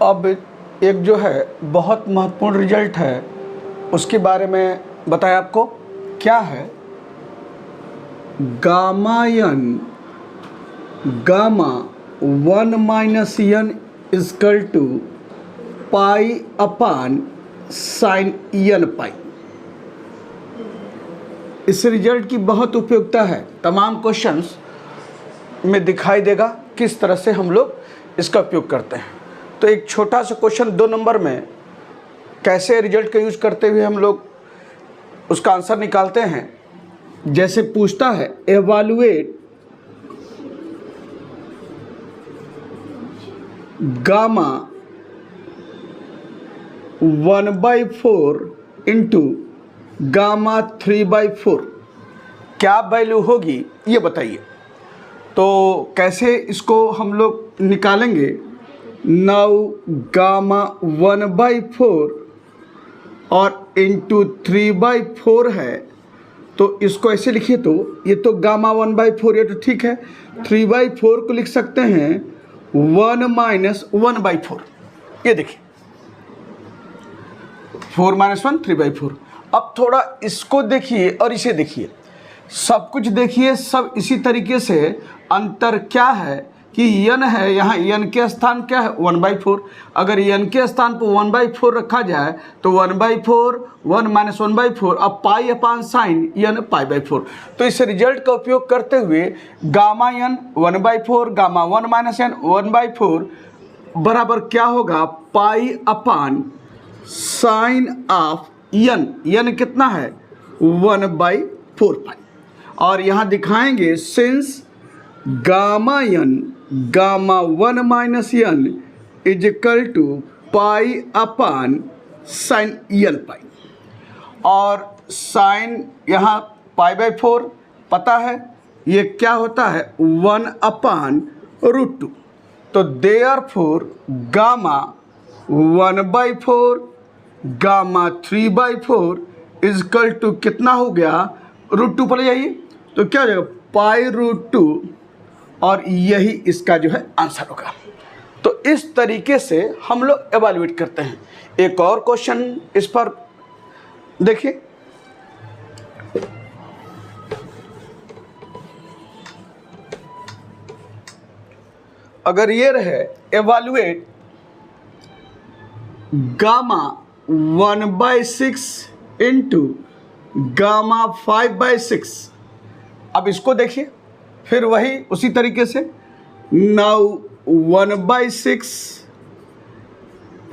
अब एक जो है बहुत महत्वपूर्ण रिजल्ट है उसके बारे में बताया आपको। क्या है? Gamma N gamma 1 minus n is equal to pi upon sine n pi. इस रिजल्ट की बहुत उपयोगिता है, तमाम क्वेश्चंस में दिखाई देगा किस तरह से हम लोग इसका उपयोग करते हैं। तो एक छोटा सा क्वेश्चन 2 नंबर में कैसे रिजल्ट का यूज करते हुए हम लोग उसका आंसर निकालते हैं। जैसे पूछता है एवैल्यूएट गामा 1/4 इंटू गामा 3/4 क्या वैल्यू होगी ये बताइए। तो कैसे इसको हम लोग निकालेंगे? नाउ गामा 1/4 और इंटू 3/4 है, तो इसको ऐसे लिखिए। तो ये तो गामा 1/4 ये तो ठीक है, 3/4 को लिख सकते हैं 1 माइनस 1/4। ये देखिए 4 माइनस 1 3/4। अब थोड़ा इसको देखिए और इसे देखिए, सब कुछ देखिए, सब इसी तरीके से। अंतर क्या है कि n है, यहाँ n के स्थान क्या है 1/4। अगर n के स्थान पर 1/4 रखा जाए तो 1/4 1 माइनस 1/4 अब पाई अपान साइन n पाई/4। तो इस रिजल्ट का उपयोग करते हुए gamma n 1/4 gamma 1 minus n 1/4 बराबर क्या होगा? Pi upon sine of n कितना है 1/4 पाई। और यहाँ दिखाएंगे since gamma n gamma 1 minus n is equal to pi upon sine n pi. और साइन यहाँ पाई/4 पता है ये क्या होता है 1/√2। तो therefore gamma 1/4 gamma 3/4 is equal to कितना हो गया? √2 पर जाइए तो क्या हो जाएगा पाई√2, और यही इसका जो है आंसर होगा। तो इस तरीके से हम लोग एवेल्युएट करते हैं। एक और क्वेश्चन इस पर देखिए। अगर ये रहे एवेल्युएट गामा 1/6 इंटू गामा 5/6। अब इसको देखिए, फिर वही उसी तरीके से नाउ 1/6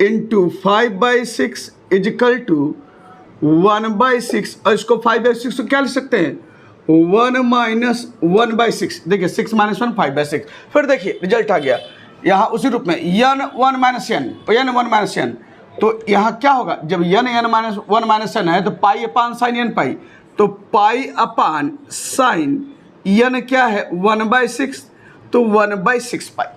इंटू 5/6 इजिकल टू 1/6, और इसको 5/6 को क्या लिख सकते हैं 1 माइनस 1/6। देखिए 6 माइनस 1 5/6। फिर देखिए रिजल्ट आ गया यहाँ उसी रूप में n 1 minus n n 1 minus n। तो यहाँ क्या होगा? जब n माइनस 1 माइनस n है तो पाई अपान साइन n पाई। तो पाई अपान साइन n क्या है 1/6, तो 1/6 पाई।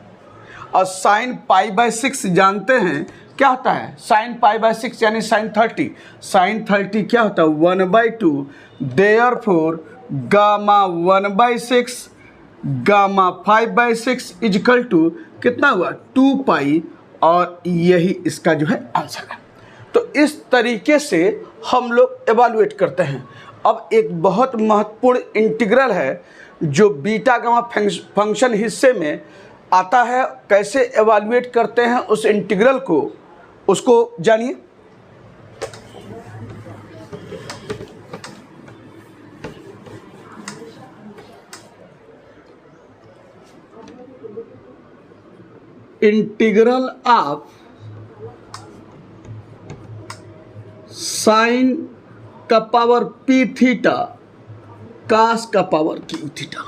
और साइन पाई/6 जानते हैं क्या होता है? साइन पाई/6 यानी साइन 30। साइन 30 क्या होता है 1/2। Therefore gamma 1/6 gamma 5/6 is equal to कितना हुआ 2 पाई, और यही इसका जो है आंसर है। तो इस तरीके से हम लोग एवेल्युएट करते हैं। अब एक बहुत महत्वपूर्ण इंटीग्रल है जो बीटा गामा फंक्शन हिस्से में आता है। कैसे एवेल्युएट करते हैं उस इंटीग्रल को, उसको जानिए। इंटीग्रल ऑफ साइन का पावर p थीटा कास का पावर q थीटा।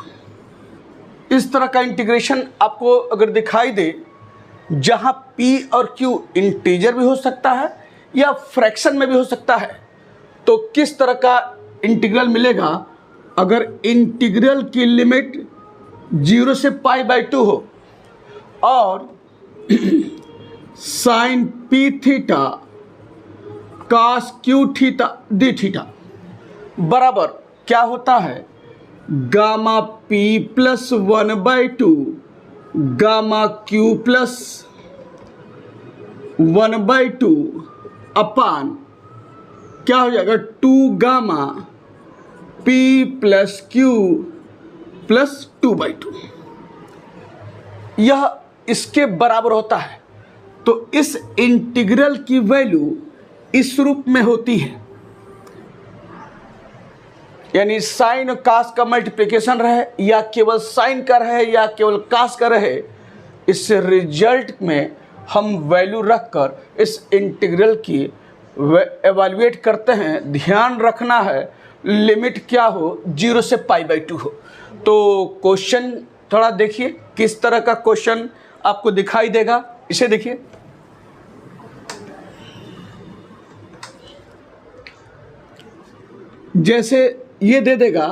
इस तरह का इंटीग्रेशन आपको अगर दिखाई दे जहां p और q इंटीजर भी हो सकता है या फ्रैक्शन में भी हो सकता है, तो किस तरह का इंटीग्रल मिलेगा? अगर इंटीग्रल की लिमिट 0 से पाई/2 हो और sine p theta cos q theta d theta बराबर क्या होता है gamma p plus 1/2 gamma q plus 1/2 upon क्या हो जाएगा 2 gamma P plus Q plus 2/2, यह इसके बराबर होता है। तो इस इंटीग्रल की वैल्यू इस रूप में होती है, यानी साइन और कास का मल्टीप्लिकेशन रहे या केवल साइन का रहे या केवल कास का रहे, इस रिजल्ट में हम वैल्यू रखकर इस इंटीग्रल की एवेल्युएट करते हैं। ध्यान रखना है लिमिट क्या हो, 0 से π/2 हो। तो क्वेश्चन थोड़ा देखिए किस तरह का क्वेश्चन आपको दिखाई देगा, इसे देखिए। जैसे ये दे देगा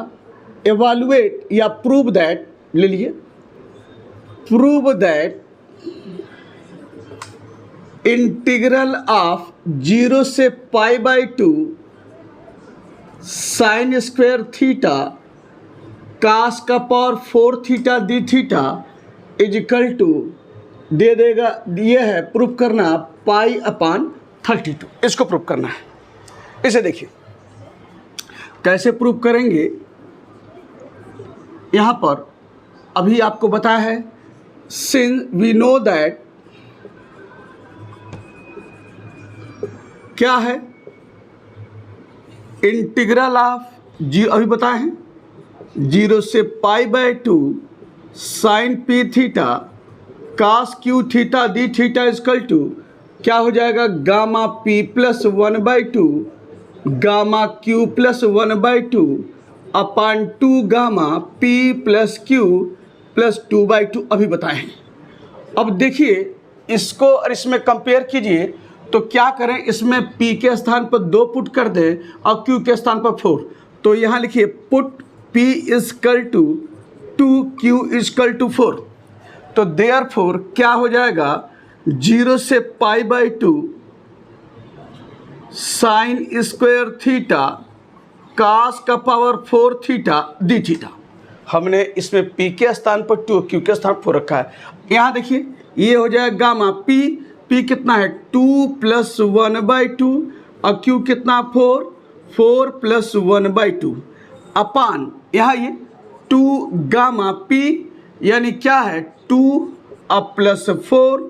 एवेल्युएट या प्रूव दैट, ले लीजिए, प्रूव दैट इंटीग्रल ऑफ 0 से π/2 साइन स्क्वायर थीटा कास का power 4 theta D theta is equal to दे देगा, ये है प्रूफ करना π/32, इसको प्रूफ करना है। इसे देखिए कैसे प्रूफ करेंगे। यहाँ पर अभी आपको बताया है, सिंस वी नो दैट क्या है इंटीग्रल ऑफ जी, अभी बताए हैं 0 से π/2 sine P theta cos Q theta D theta equal to क्या हो जाएगा gamma P plus 1/2 gamma Q plus 1/2 upon 2 gamma P plus Q plus 2/2 अभी बताए हैं। अब देखिए इसको और इसमें कंपेयर कीजिए तो क्या करें, इसमें P के स्थान पर 2 पुट कर दें और Q के स्थान पर 4। तो यहाँ लिखिए put P equal to 2 Q equal to 4। तो देयरफॉर क्या हो जाएगा 0 से π/2 साइन स्क्वायर थीटा कास का पावर 4 थीटा डी थीटा। हमने इसमें P के स्थान पर 2 Q के स्थान पर 4 रखा है। यहाँ देखिए ये हो जाएगा गामा P कितना है 2 प्लस 1/2 और Q कितना 4 प्लस 1/2 अपान यहाँ ये 2 गामा P यानी क्या है 2 अब प्लस 4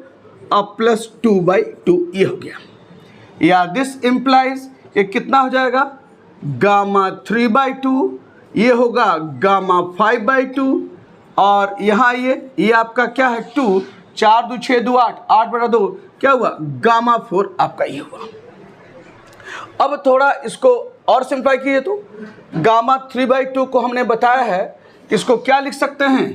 अब प्लस 2/2, ये हो गया। या दिस इम्प्लाइज ये कितना हो जाएगा गामा 3/2, ये होगा गामा 5/2 और यहाँ ये आपका क्या है 2 4 2 6 2 8 8/2 क्या हुआ गामा 4 आपका ये हुआ। अब थोड़ा इसको और सिंप्लाई कीजिए तो गामा 3/2 को हमने बताया है कि इसको क्या लिख सकते हैं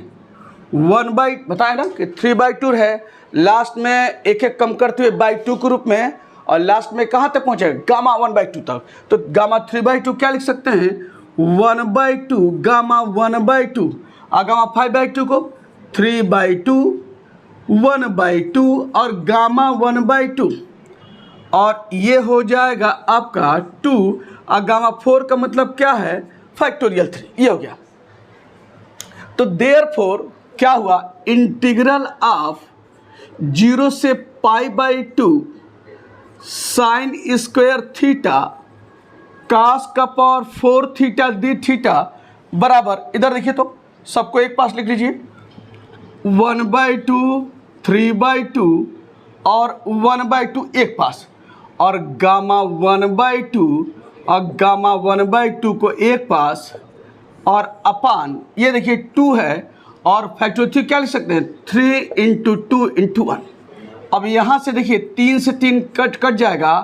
1/, बताया ना कि 3/2 है, लास्ट में एक एक कम करते हुए बाई 2 के रूप में और लास्ट में कहाँ तक पहुँचेगा गामा 1/2 तक। तो गामा 3/2 क्या लिख सकते हैं 1/2 गामा 1/2 और गामा 5/2 को 3/2 1/2 और गामा 1/2 और ये हो जाएगा आपका 2 और गामा 4 का मतलब क्या है फैक्टोरियल 3, ये हो गया। तो देयरफॉर क्या हुआ इंटीग्रल ऑफ 0 से π/2 साइन स्क्वायर थीटा कास का पावर 4 थीटा डी थीटा बराबर, इधर देखिए तो सबको एक पास लिख लीजिए 1/2 3/2 और 1/2 एक पास और गामा 1/2 और गामा 1/2 को एक पास और अपान ये देखिए 2 है और फैक्टोरियल क्या लिख सकते हैं 3 × 2 × 1। अब यहाँ से देखिए 3 से 3 कट जाएगा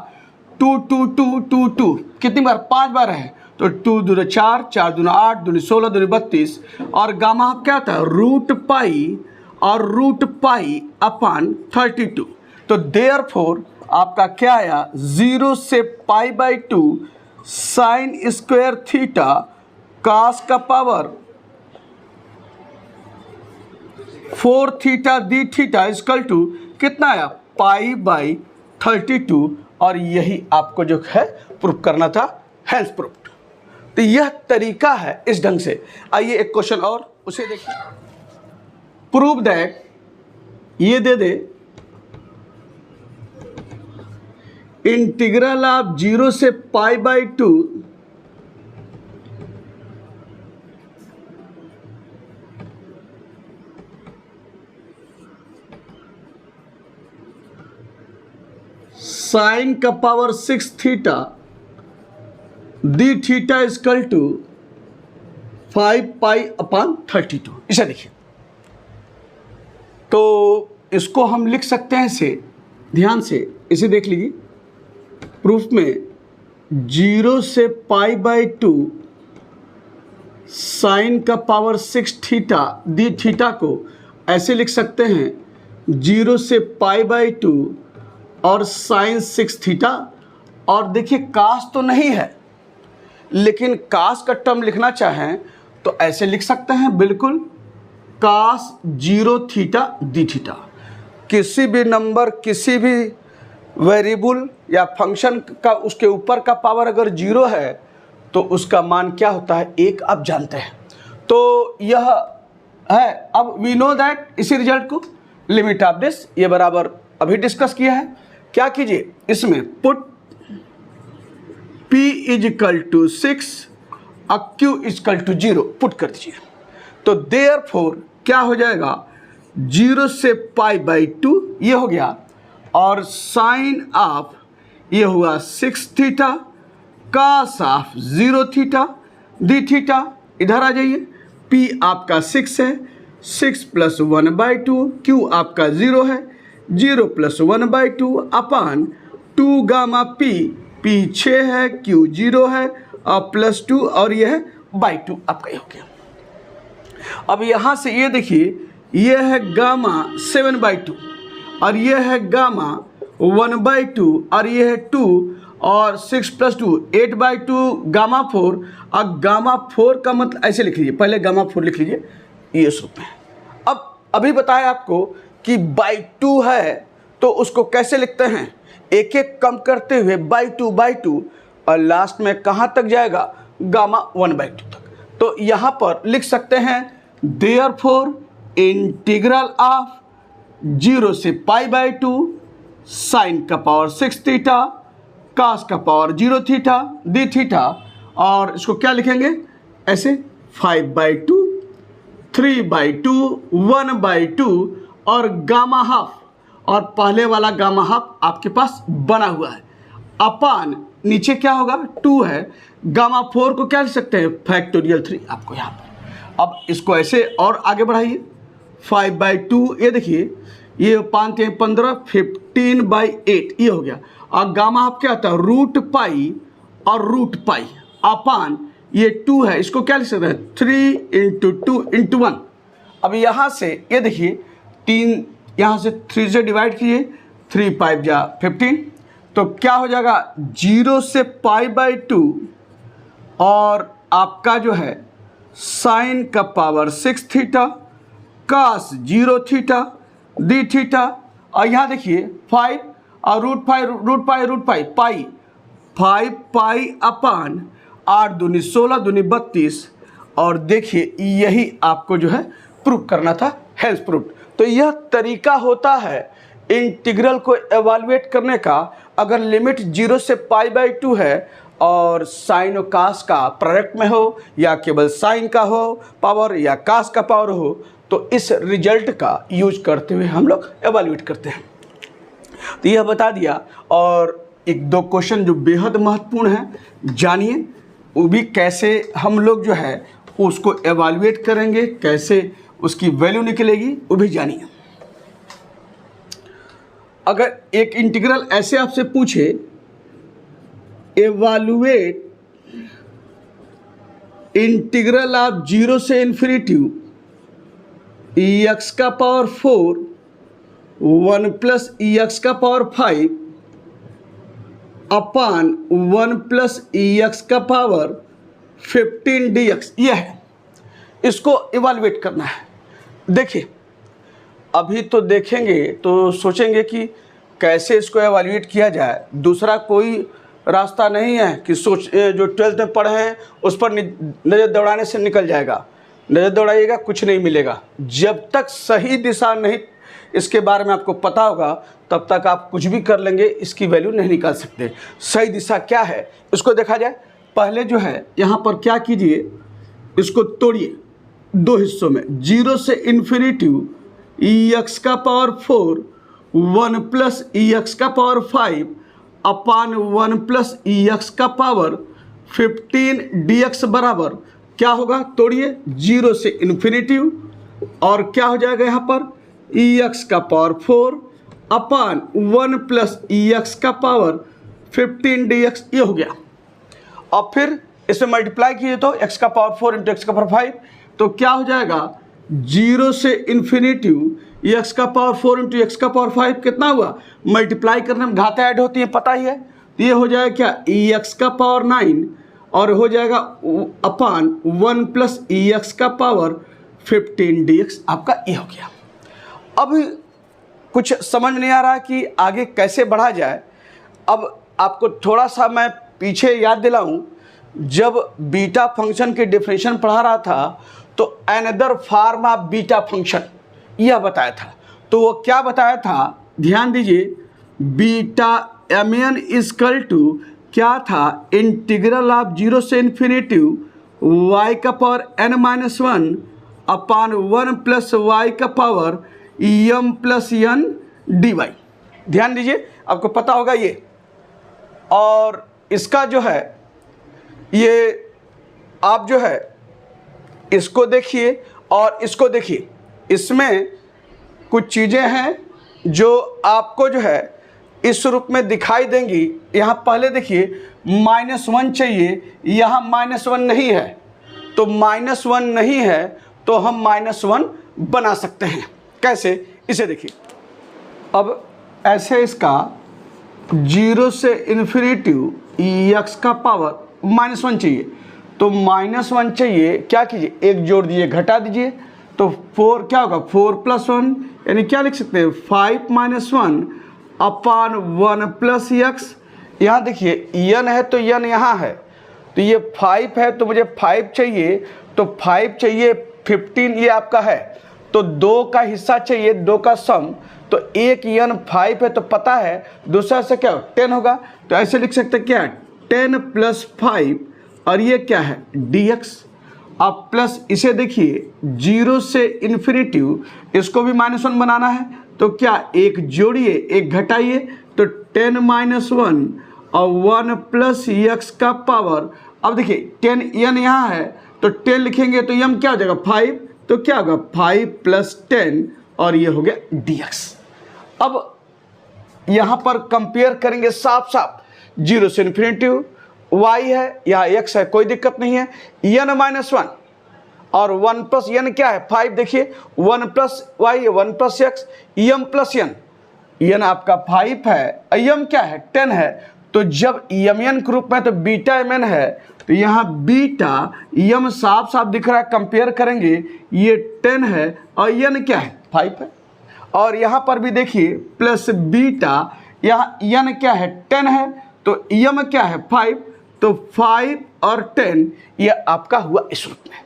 2 2 2 2 2 कितनी बार 5 बार है तो 2 दूनी 4 4 दूनी 8 दूनी 16 दूनी 32 और गामा आप क्या होता है √π और √π अपान 32। तो देयरफॉर आपका क्या आया 0 से π/2 साइन स्क्वायर थीटा कास का power 4 theta D theta equal to कितना आया π/32 और यही आपको जो है प्रूफ करना था, हेल्स प्रूफ। तो यह तरीका है इस ढंग से। आइए एक क्वेश्चन और उसे देखिए, प्रूव दैट ये दे दे इंटीग्रल ऑफ 0 से π/2 साइन का power 6 theta D theta is equal to 5π/32। इसे देखिए, तो इसको हम लिख सकते हैं ऐसे, ध्यान से इसे देख लीजिए। प्रूफ में 0 से π/2 साइन का पावर 6 थीटा डी थीटा को ऐसे लिख सकते हैं 0 से π/2 और साइन 6 थीटा। और देखिए कास तो नहीं है, लेकिन कास का टर्म लिखना चाहें तो ऐसे लिख सकते हैं बिल्कुल, कास 0 थीटा डी थीटा। किसी भी नंबर, किसी भी वेरिएबल या फंक्शन का उसके ऊपर का पावर अगर 0 है तो उसका मान क्या होता है, 1, आप जानते हैं। तो यह है, अब वी नो दैट, इसी रिजल्ट को लिमिट ऑफ दिस ये बराबर अभी डिस्कस किया है। क्या कीजिए, इसमें पुट p इजिकल टू 6 और q इजिकल टू 0 पुट कर दीजिए। तो देयरफॉर क्या हो जाएगा, 0 से π/2 ये हो गया, और साइन ऑफ ये हुआ 6 theta, cos of 0 theta D theta. इधर आ जाइए, p आपका 6 है, 6 + 1/2, q आपका 0 है, 0 + 1/2 अपान 2 गामा p 6 है, q 0 है, और +2 और ये है /2 आपका ये हो गया। अब यहाँ से ये देखिए, ये है गामा 7/2 और ये है गामा 1/2 और ये है 2 और 6 + 2 8/2 गामा 4। और गामा 4 का मतलब ऐसे लिख लीजिए, पहले गामा 4 लिख लीजिए ये रूप में। अब अभी बताया आपको कि /2 है तो उसको कैसे लिखते हैं, एक एक कम करते हुए /2 और लास्ट में कहाँ तक जाएगा, गामा 1/2 तक। तो यहाँ पर लिख सकते हैं देयरफॉर इंटीग्रल ऑफ 0 से π/2 साइन का पावर 6 थीटा, कास का पावर 0 थीटा डी थीटा, और इसको क्या लिखेंगे ऐसे 5/2 3/2 1/2 और गामा हाफ, और पहले वाला गामा हाफ आपके पास बना हुआ है, अपान नीचे क्या होगा 2 है, गामा 4 को क्या लिख सकते हैं फैक्टोरियल 3 आपको यहाँ पर। अब इसको ऐसे और आगे बढ़ाइए, 5/2 ये देखिए, ये 5 × 15 15/8 ये हो गया, और गामा हाफ क्या आता है √π और √π अपान ये 2 है, इसको क्या लिख सकते हैं 3 × 2 × 1। अब यहाँ से ये देखिए 3, यहाँ से 3 से डिवाइड कीजिए, 3 5 जा 15, तो क्या हो जाएगा 0 से π/2 और आपका जो है साइन का पावर 6 थीटा, कास 0 थीटा डी थीटा, और यहाँ देखिए 5 और √π पाई 5π अपान 8 दूनी 16 दूनी 32। और देखिए यही आपको जो है प्रूफ करना था, हेल्स प्रूफ। तो यह तरीका होता है इंटीग्रल को एवालुएट करने का। अगर लिमिट 0 से π/2 है और साइन और कास का प्रोडक्ट में हो, या केवल साइन का हो पावर या कास का पावर हो, तो इस रिजल्ट का यूज करते हुए हम लोग एवालुएट करते हैं। तो यह बता दिया, और 1-2 क्वेश्चन जो बेहद महत्वपूर्ण है जानिए, वो भी कैसे हम लोग जो है उसको एवालुएट करेंगे, कैसे उसकी वैल्यू निकलेगी वो भी जानिए। अगर एक इंटीग्रल ऐसे आपसे पूछे एवालुएट इंटीग्रल ऑफ 0 से इन्फिनिटी x का पावर 4 1 + x का पावर 5 अपान 1 + x का पावर 15 dx, यह है, इसको इवालुएट करना है। देखिए अभी तो देखेंगे तो सोचेंगे कि कैसे इसको एवालुएट किया जाए, दूसरा कोई रास्ता नहीं है कि जो 12th में पढ़े हैं उस पर नज़र दौड़ाने से निकल जाएगा। नज़र दौड़ाइएगा कुछ नहीं मिलेगा। जब तक सही दिशा नहीं इसके बारे में आपको पता होगा, तब तक आप कुछ भी कर लेंगे, इसकी वैल्यू नहीं निकाल सकते। सही दिशा क्या है इसको देखा जाए। पहले जो है यहाँ पर क्या कीजिए, इसको तोड़िए दो हिस्सों में, 0 से इन्फिनिटी एक्स का पावर 4 1 प्लस एक्स का पावर 5 अपान 1 प्लस एक्स का पावर 15 dx बराबर क्या होगा, तोड़िए 0 से इन्फिनिटी और क्या हो जाएगा यहाँ पर एक्स का पावर 4 अपान 1 प्लस एक्स का पावर 15 dx, ये हो गया। अब फिर इसमें मल्टीप्लाई कीजिए तो x का पावर 4 इंटू एक्स का पावर 5, तो क्या हो जाएगा 0 से इन्फिनिटी एक्स का पावर 4 इंटू एक्स का पावर 5 कितना हुआ, मल्टीप्लाई करने में घातें ऐड होती है पता ही है, तो ये हो जाएगा क्या एक्स का पावर 9 और हो जाएगा अपान 1 प्लस एक्स का पावर 15 dx, आपका ये हो गया। अब कुछ समझ नहीं आ रहा कि आगे कैसे बढ़ा जाए। अब आपको थोड़ा सा मैं पीछे याद दिलाऊं, जब बीटा फंक्शन के डेफिनेशन पढ़ा रहा था तो another form of beta function यह बताया था। तो वो क्या बताया था, ध्यान दीजिए, बीटा mn इजकल टू क्या था, इंटीग्रल ऑफ 0 से इन्फिनिटी y का पावर n-1 अपान 1 प्लस वाई का power m plus n dy। ध्यान दीजिए, आपको पता होगा ये, और इसका जो है ये आप जो है इसको देखिए और इसको देखिए, इसमें कुछ चीज़ें हैं जो आपको जो है इस रूप में दिखाई देंगी। यहाँ पहले देखिए -1 चाहिए, यहाँ -1 नहीं है, तो -1 नहीं है तो हम -1 बना सकते हैं। कैसे, इसे देखिए। अब ऐसे इसका 0 से इन्फिनिटी एक्स का पावर -1 चाहिए, तो -1 चाहिए, क्या कीजिए एक जोड़ दीजिए घटा दीजिए, तो 4 क्या होगा 4 + 1 यानी क्या लिख सकते हैं 5 - 1 अपान 1 प्लस एक्स। यहाँ देखिए n है तो n यहाँ है, तो ये 5 है तो मुझे 5 चाहिए, तो 5 चाहिए 15 ये आपका है, तो 2 का हिस्सा चाहिए, 2 का सम, तो एक n 5 है तो पता है दूसरा से क्या 10 होगा, तो ऐसे लिख सकते हैं क्या 10 + 5 और ये क्या है dx। अब प्लस इसे देखिए 0 से इन्फिनिटी, इसको भी -1 बनाना है, तो क्या एक जोड़िए एक घटाइए, तो 10 - 1 और 1 प्लस एक्स का पावर। अब देखिए 10 n यहाँ है तो 10 लिखेंगे तो m क्या हो जाएगा 5, तो क्या होगा 5 + 10 और ये हो गया dx। अब यहाँ पर कंपेयर करेंगे साफ साफ, 0 से इन्फिनिटी y है, यहाँ x है, कोई दिक्कत नहीं है, n - 1 और 1 प्लस n क्या है 5, देखिए 1 plus y 1 plus x m plus n आपका 5 है, m क्या है 10 है, तो जब mn के रूप में तो बीटा mn है, तो यहाँ बीटा m साफ साफ दिख रहा है, कंपेयर करेंगे ये 10 है और n क्या है 5 है, और यहाँ पर भी देखिए प्लस बीटा, यहाँ n क्या है 10 है, तो m क्या है 5, तो 5 और 10 ये आपका हुआ इस रूप में।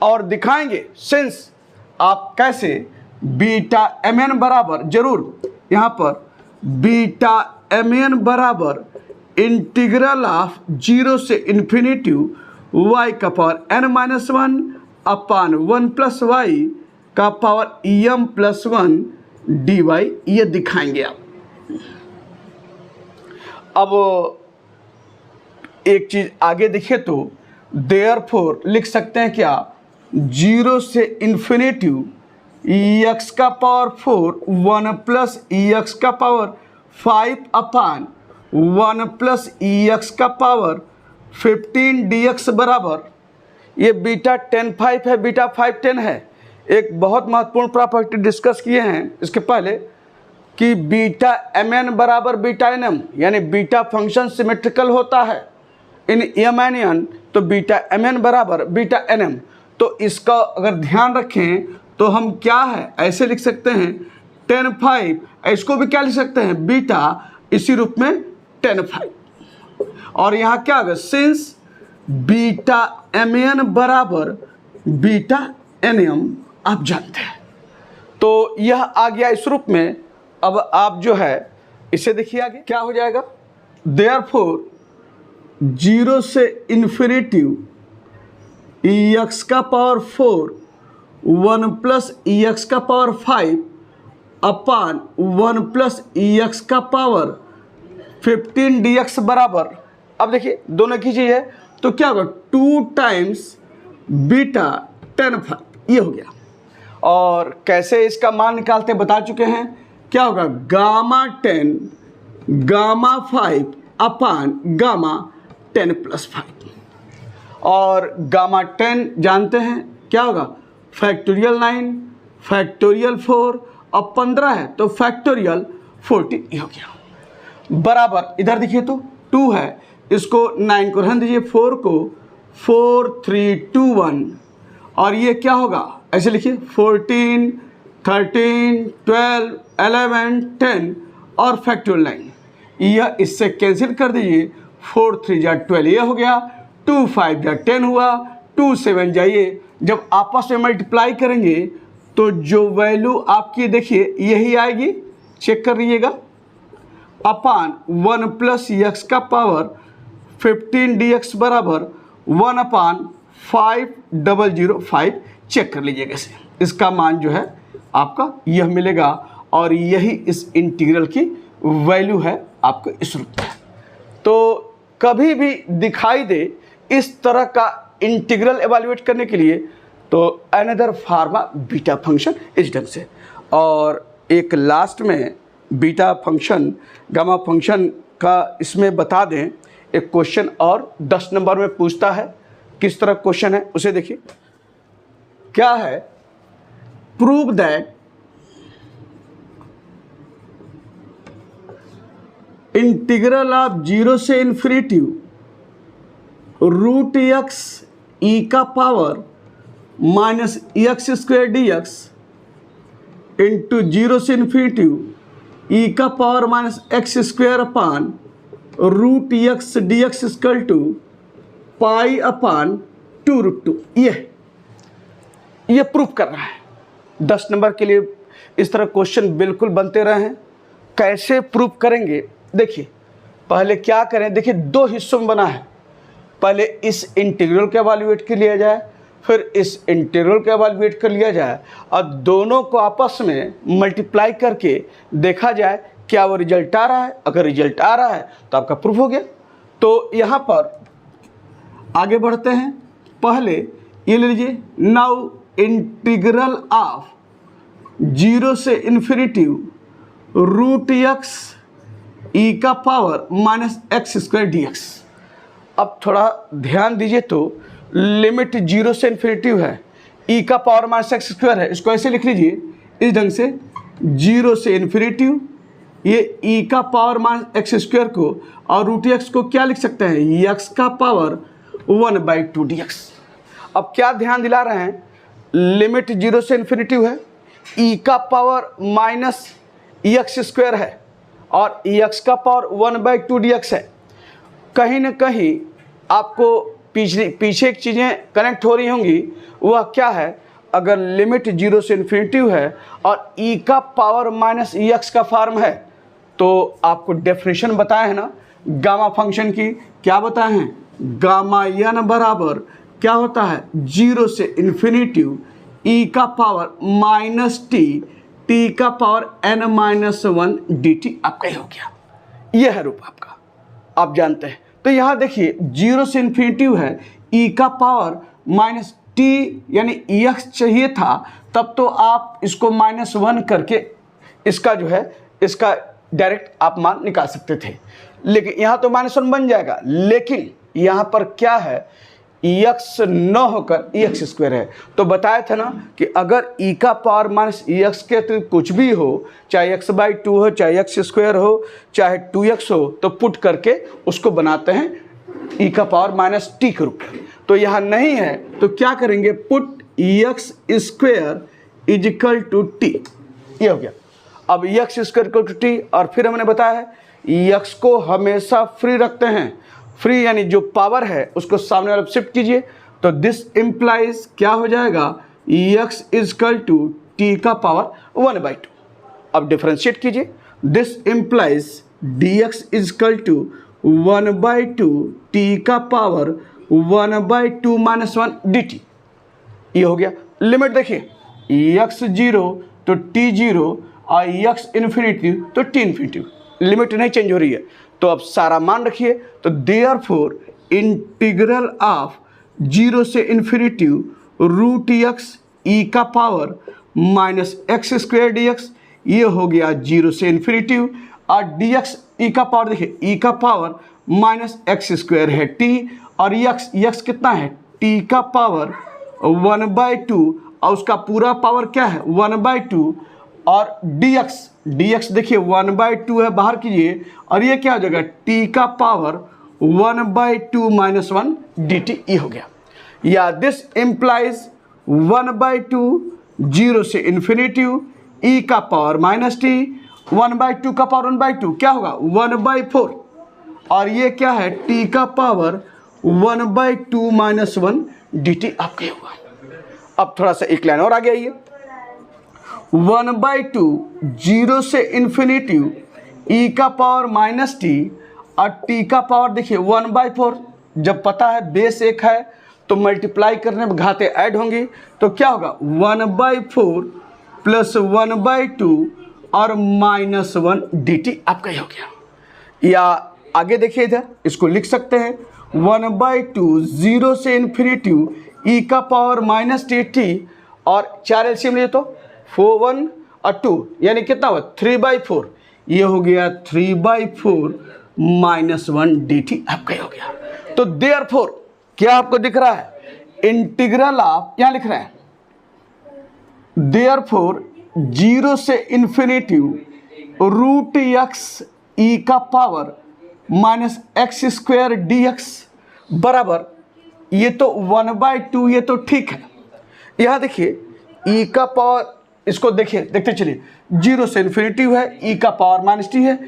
और दिखाएंगे सिंस आप कैसे बीटा mn बराबर, जरूर यहाँ पर बीटा mn बराबर इंटीग्रल ऑफ 0 से इन्फिनिटी y का पावर n-1 अपान 1 प्लस y का पावर m प्लस 1 dy, ये दिखाएंगे आप। अब एक चीज आगे देखिए तो देयरफॉर लिख सकते हैं क्या, 0 से इन्फिनिटी एक्स का पावर 4 1 प्लस एक्स का पावर 5 अपान 1 प्लस एक्स का पावर 15 dx बराबर, ये बीटा 10 5 है, बीटा 5 10 है। एक बहुत महत्वपूर्ण प्रॉपर्टी डिस्कस किए हैं इसके पहले कि बीटा mn बराबर बीटा nm, यानी बीटा फंक्शन सिमेट्रिकल होता है इन m n n, तो बीटा mn बराबर बीटा nm। तो इसका अगर ध्यान रखें तो हम क्या है ऐसे लिख सकते हैं 10 5, इसको भी क्या लिख सकते हैं बीटा इसी रूप में 10 5, और यहाँ क्या होगा सिंस बीटा mn बराबर बीटा nm आप जानते हैं, तो यह आ गया इस रूप में। अब आप जो है इसे देखिए आगे क्या हो जाएगा। देयरफॉर 0 से इन्फिनिटी एक्स का पावर 4 1 प्लस एक्स का पावर 5 अपान 1 प्लस एक्स का पावर 15 dx बराबर, अब देखिए दोनों की चीज़ है तो क्या होगा 2 टाइम्स बीटा tan 5, ये हो गया। और कैसे इसका मान निकालते बता चुके हैं, क्या होगा गामा 10 गामा 5 अपान गामा 10 प्लस 5। और गामा 10 जानते हैं क्या होगा फैक्टोरियल 9 फैक्टोरियल 4 और 15 है तो फैक्टोरियल 14, ये हो गया बराबर। इधर देखिए तो 2 है, इसको 9 को रहने दीजिए, 4 को 4 3 2 1 और ये क्या होगा ऐसे लिखिए 14 13 12 11 10 और फैक्टोरियल 9, यह इससे कैंसिल कर दीजिए। 4 3 जा 12 ये हो गया, 2 5 जा 10 हुआ, 2 7 जाइए। जब आपस में मल्टीप्लाई करेंगे तो जो वैल्यू आपकी देखिए यही आएगी, चेक कर लीजिएगा, अपान 1 प्लस एक्स का पावर 15 dx बराबर 1 अपान 5005, चेक कर लीजिएगा इसे। इसका मान जो है आपका यह मिलेगा और यही इस इंटीग्रल की वैल्यू है आपको इस रूप में। तो कभी भी दिखाई दे इस तरह का इंटीग्रल एवेल्युएट करने के लिए तो अनदर फार्मा बीटा फंक्शन इस ढंग से। और एक लास्ट में बीटा फंक्शन गामा फंक्शन का इसमें बता दें, एक क्वेश्चन और 10 नंबर में पूछता है। किस तरह क्वेश्चन है उसे देखिए, क्या है, प्रूव दैट इंटीग्रल ऑफ 0 से इन्फिनिटी रूट एक्स ई का power minus X square D X into 0 से इन्फिनिटी ई का power minus X square upon root X D X equal to pi upon 2√2, ये प्रूफ कर रहा है। 10 number के लिए इस तरह क्वेश्चन बिल्कुल बनते रहे हैं। कैसे प्रूफ करेंगे देखिए, पहले क्या करें, देखिए 2 हिस्सों में बना है। पहले इस इंटीग्रल को एवेल्युएट कर लिया जाए, फिर इस इंटीग्रल को एवेल्युएट कर लिया जाए और दोनों को आपस में मल्टीप्लाई करके देखा जाए क्या वो रिजल्ट आ रहा है। अगर रिजल्ट आ रहा है तो आपका प्रूफ हो गया। तो यहाँ पर आगे बढ़ते हैं। पहले ये ले लीजिए, नाउ इंटीग्रल ऑफ 0 से इन्फिनिटी रूट एक्स ई का power minus X square D x. अब थोड़ा ध्यान दीजिए तो लिमिट 0 से इन्फिनिटी है, ई का पावर माइनस एक्स स्क्वायर है, इसको ऐसे लिख लीजिए इस ढंग से, 0 से इन्फिनिटी ये ई का पावर माइनस एक्स स्क्वायर को और रूट एक्स को क्या लिख सकते हैं, एक्स का पावर 1/2 dx। अब क्या ध्यान दिला रहे हैं, लिमिट 0 से इन्फिनिटी है, ई का पावर माइनस एक्स स्क्वायर है और एक्स का पावर 1/2 dx है। कहीं ना कहीं आपको पीछे एक चीज़ें कनेक्ट हो रही होंगी, वह क्या है, अगर लिमिट 0 से इन्फिनिटी है और ई का पावर माइनस एक्स का फॉर्म है तो आपको डेफिनेशन बताए हैं ना गामा फंक्शन की, क्या बताए हैं, गामा एन बराबर क्या होता है 0 से इन्फिनिटी ई का पावर माइनस टी का पावर n-1 dt, आपका ही हो गया। यह है रूप आपका, आप जानते हैं। तो यहाँ देखिए 0 से इन्फिनिटी है, ई का पावर माइनस टी यानी एक्स चाहिए था, तब तो आप इसको -1 करके इसका जो है इसका डायरेक्ट आप मान निकाल सकते थे, लेकिन यहाँ तो -1 बन जाएगा। लेकिन यहाँ पर क्या है, एक्स न होकर एक्स स्क्वायर है। तो बताया था ना कि अगर ई का पावर माइनस एक्स के अतिरिक्त कुछ भी हो, चाहे x/2 हो, चाहे एक्स स्क्वायर हो, चाहे 2x हो, तो पुट करके उसको बनाते हैं ई का पावर माइनस टी के रूप में। तो यहाँ नहीं है तो क्या करेंगे, put X square is equal to T, ये हो गया। अब X square equal to T, और फिर हमने बताया है एक्स को हमेशा फ्री रखते हैं, फ्री यानी जो पावर है उसको सामने वाले शिफ्ट कीजिए। तो दिस इम्प्लाइज क्या हो जाएगा, एक्स इक्वल टू टी का पावर 1/2। अब डिफरेंशिएट कीजिए, this implies dx is equal to 1/2 T का पावर 1/2 माइनस 1 dt। ये हो गया। लिमिट देखिए, x 0 तो t 0 और x इन्फिनिटी तो t इन्फिनिटी, लिमिट नहीं चेंज हो रही है। तो अब सारा मान रखिए, तो देयरफॉर इंटीग्रल ऑफ 0 से इन्फिनिटी रूट x e का power minus X square dx, ये हो गया 0 से इन्फिनिटी, और dx e का पावर देखिए e का पावर माइनस एक्स स्क्वायर है t, और x कितना है t का पावर 1/2, और उसका पूरा पावर क्या है 1/2, और dx देखिए 1/2 है, बाहर कीजिए, और ये क्या हो जाएगा t का पावर 1/2 माइनस 1 dt। ये हो गया। या दिस इम्प्लाइज 1/2 0 से इन्फिनिटी e का पावर माइनस t, 1/2 का पावर 1/2 क्या होगा 1/4, और ये क्या है t का पावर 1/2 माइनस 1 dt आपके होगा। अब थोड़ा सा एक लाइन और आगे आइए, 1/2 0 से इन्फिनिटी e का पावर माइनस t, और t का पावर देखिए 1/4, जब पता है बेस 1 है तो मल्टीप्लाई करने में घाते ऐड होंगी, तो क्या होगा 1/4 प्लस 1/2 और माइनस 1 dt आपका ही हो गया। या आगे देखिए इधर, इसको लिख सकते हैं 1/2 0 से इन्फिनिटी e का पावर माइनस टी, और 4 एलसीएम लिए तो 4 1 और 2 यानी कितना हुआ 3/4, ये हो गया 3/4 माइनस 1 dt आपका हो गया। तो देयरफॉर क्या आपको दिख रहा है इंटीग्रल ऑफ, क्या लिख रहे हैं देयरफॉर 0 से इन्फिनिटी रूट x e का power minus X square dx बराबर, ये तो 1/2, ये तो ठीक है। यहाँ देखिए e का पावर, इसको देखिए देखते चलिए, 0 से इन्फिनिटी है, e का पावर माइनस टी है,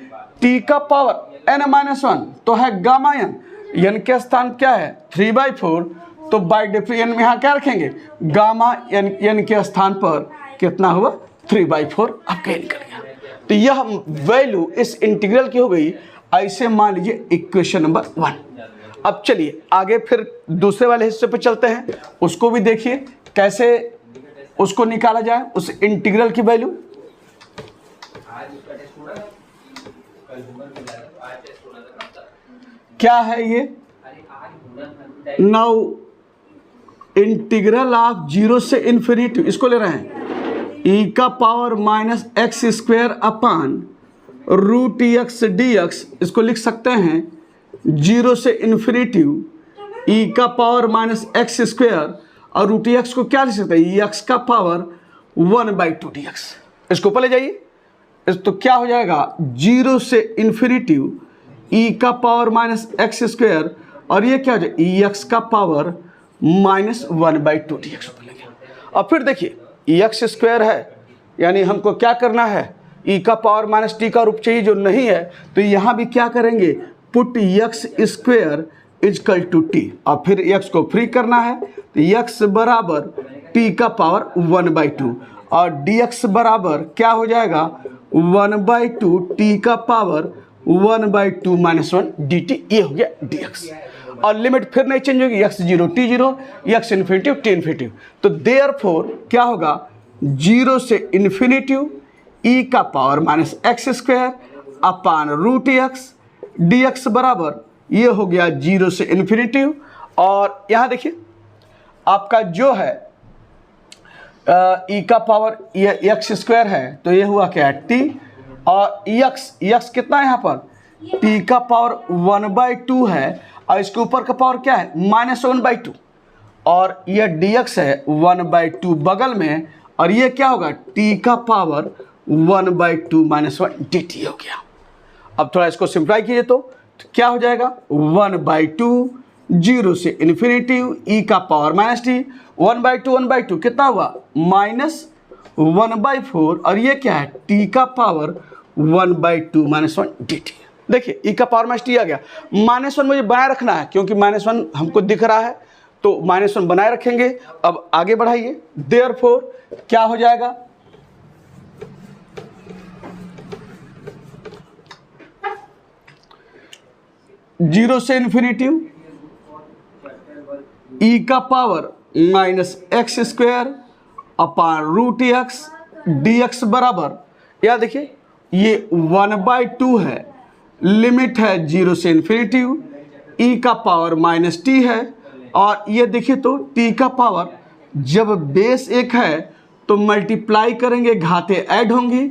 t का पावर n माइनस 1 तो है गामा n के स्थान क्या है 3/4, तो बाई डिफरेंस यहाँ क्या रखेंगे गामा n के स्थान पर कितना हुआ 3/4 आपका निकल गया। तो यह वैल्यू इस इंटीग्रल की हो गई। ऐसे मान लीजिए इक्वेशन नंबर 1। अब चलिए आगे फिर दूसरे वाले हिस्से पे चलते हैं, उसको भी देखिए कैसे उसको निकाला जाए उस इंटीग्रल की वैल्यू। क्या है ये, नाउ इंटीग्रल ऑफ 0 से इन्फिनिटी, इसको ले रहे हैं e का power minus X square upon root x dx, इसको लिख सकते हैं 0 से इन्फिनिटी e का पावर माइनस एक्स स्क्वायर, और रूट x को क्या लिख सकते हैं x का पावर 1/2 dx। इसको ऊपर ले जाइए, तो क्या हो जाएगा 0 से इन्फिनिटी e का पावर माइनस एक्स स्क्वायर, और ये क्या हो जाएगा x का पावर माइनस 1/2 dx ऊपर ले गया। और फिर देखिए x स्क्वायर है, यानी हमको क्या करना है e का पावर माइनस टी का रूप चाहिए जो नहीं है, तो यहाँ भी क्या करेंगे put x square is equal to T, और फिर x को फ्री करना है, तो x बराबर t का पावर 1/2, और dx बराबर क्या हो जाएगा 1/2 t का पावर 1/2 माइनस 1 dt, ये हो गया dx। और लिमिट फिर नहीं चेंज होगी, x 0 t 0 x infinity t infinity. तो देयरफॉर क्या होगा 0 से इन्फिनिटी e का power minus X square upon root x dx बराबर, ये हो गया 0 से इन्फिनिटी, और यहाँ देखिए आपका जो है e का पावर ये एक्स स्क्वायर है, तो ये हुआ क्या है t, और x कितना है यहाँ पर t का पावर 1/2 है, और इसके ऊपर का पावर क्या है माइनस 1/2, और ये dx है 1/2 बगल में, और ये क्या होगा t का पावर 1/2 माइनस 1 dt हो गया। अब थोड़ा इसको सिंप्लाई कीजिए, तो क्या हो जाएगा 1/2 0 से इन्फिनिटी e का पावर माइनस टी, 1/2 कितना हुआ माइनस 1/4, और ये क्या है t का पावर 1/2 माइनस 1 dt। देखिए e का पावर माइनस टी आ गया, -1 मुझे बनाए रखना है क्योंकि -1 हमको दिख रहा है, तो -1 बनाए रखेंगे। अब आगे बढ़ाइए, देयरफॉर क्या हो जाएगा 0 से इन्फिनिटी ई का power minus X square upon root X D X बराबर, या देखिए ये 1/2 है, लिमिट है 0 से इन्फिनिटी, ई का पावर माइनस टी है, और ये देखिए तो टी का पावर जब बेस एक है तो मल्टीप्लाई करेंगे, घाते ऐड होंगी,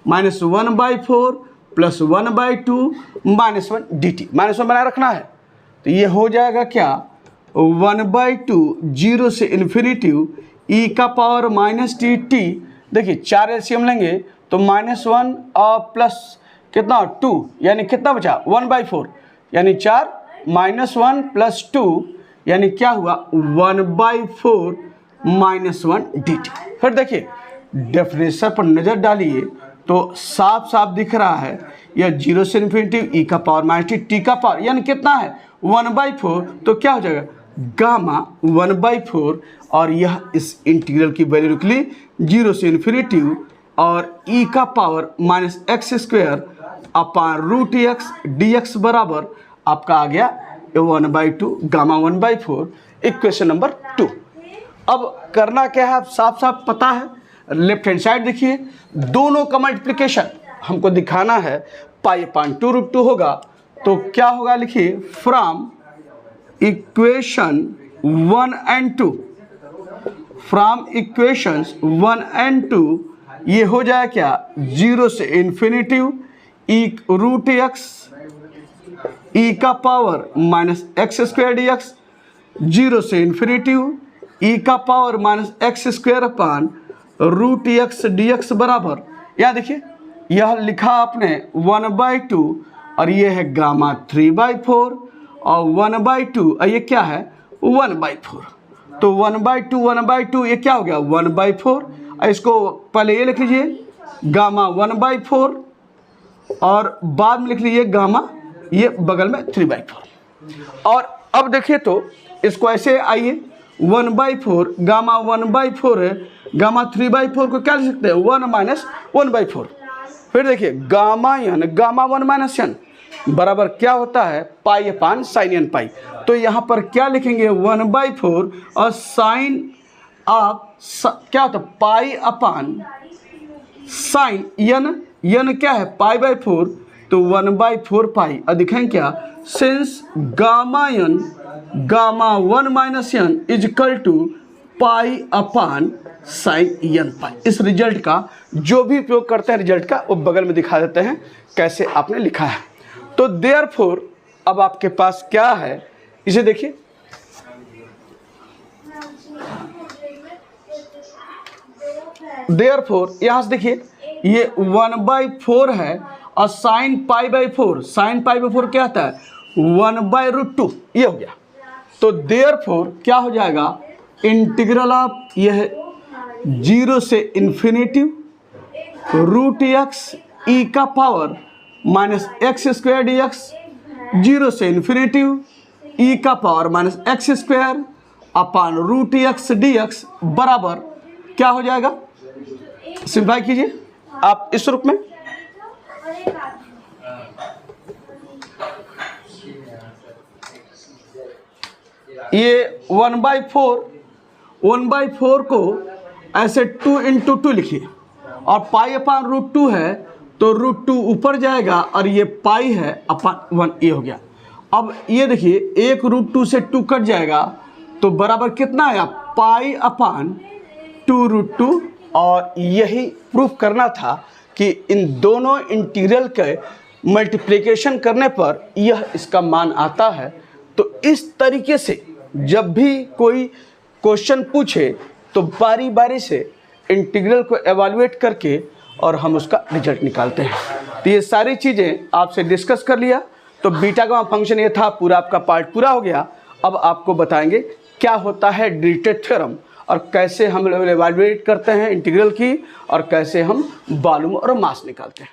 -1/4 प्लस 1/2 -1 dt, -1 बनाए रखना है। तो ये हो जाएगा क्या, 1/2 0 से इन्फिनिटी ई का पावर माइनस टी टी, देखिए 4 एलसीएम लेंगे तो -1 और प्लस कितना 2, यानी कितना बचा 1/4, यानी 4 -1 प्लस 2, यानी क्या हुआ 1/4 -1 dt। फिर देखिए डेफिनेशन पर नज़र डालिए तो साफ साफ दिख रहा है, यह 0 से इन्फिनिटी ई का पावर माइनस टी, टी का पावर यानी कितना है 1/4, तो क्या हो जाएगा गामा 1/4, और यह इस इंटीग्रल की वैल्यू निकली 0 से इन्फिनिटी और ई का power minus X square upon root X D X बराबर आपका आ गया 1/2 गामा 1/4, इक्वेशन नंबर 2। अब करना क्या है, आप साफ साफ पता है, लेफ्ट हैंड साइड देखिए, दोनों का मल्टीप्लिकेशन हमको दिखाना है, पाई अपान 2√2 होगा, तो क्या होगा लिखिए, from equation 1 and 2, from equations 1 and 2 ये हो जाए क्या 0 से infinity E root X E का power minus X square D X, 0 से इन्फिनिटी ई का power minus X square upon root X D X बराबर, यहाँ देखिए यह लिखा आपने 1/2 और ये है गामा 3/4 और 1/2 और ये क्या है 1/4, तो 1/2 ये क्या हो गया 1/4, इसको पहले ये लिख लीजिए गामा 1/4 और बाद में लिख लीजिए गामा ये बगल में 3/4। और अब देखिए तो इसको ऐसे आइए 1/4 गामा 1/4 है, गामा 3/4 को क्या लिख सकते हैं 1 माइनस 1/4। फिर देखिए gamma N gamma 1 minus N बराबर क्या होता है पाई अपान साइन एन पाई, तो यहाँ पर क्या लिखेंगे 1/4 और साइन आप क्या होता है पाई अपान साइन यन क्या है पाई/4, तो 1/4 पाई, और दिखाएं क्या since gamma N gamma 1 minus n is equal to pi upon sine n pi. इस रिजल्ट का जो भी उपयोग करते हैं रिजल्ट का वो बगल में दिखा देते हैं कैसे आपने लिखा है। तो देयरफॉर अब आपके पास क्या है, इसे देखिए देयरफॉर यहाँ से देखिए ये 1/4 है और साइन पाई/4, साइन पाई/4 क्या आता है 1/√2, ये हो गया। तो देयरफॉर क्या हो जाएगा इंटीग्रल ऑफ यह 0 से इन्फिनिटी रूट एक्स ई का power minus X square D X, 0 से इन्फिनिटी ई का power minus X square upon root X D X बराबर क्या हो जाएगा, सिंप्लाई कीजिए आप इस रूप में, ये 1/4 को ऐसे 2 × 2 लिखिए और पाई अपान √2 है तो √2 ऊपर जाएगा और ये पाई है अपान 1, ये हो गया। अब ये देखिए एक √2 से 2 कट जाएगा तो बराबर कितना आया पाई अपान 2√2, और यही प्रूफ करना था कि इन दोनों इंटीग्रल के मल्टीप्लिकेशन करने पर यह इसका मान आता है। तो इस तरीके से जब भी कोई क्वेश्चन पूछे तो बारी बारी से इंटीग्रल को एवेलुएट करके और हम उसका रिजल्ट निकालते हैं। तो ये सारी चीज़ें आपसे डिस्कस कर लिया, तो बीटा गामा फंक्शन ये था, पूरा आपका पार्ट पूरा हो गया। अब आपको बताएंगे क्या होता है डिरिचलेट थ्योरम और कैसे हम एवेलुएट करते हैं इंटीग्रल की और कैसे हम वॉल्यूम और मास निकालते हैं।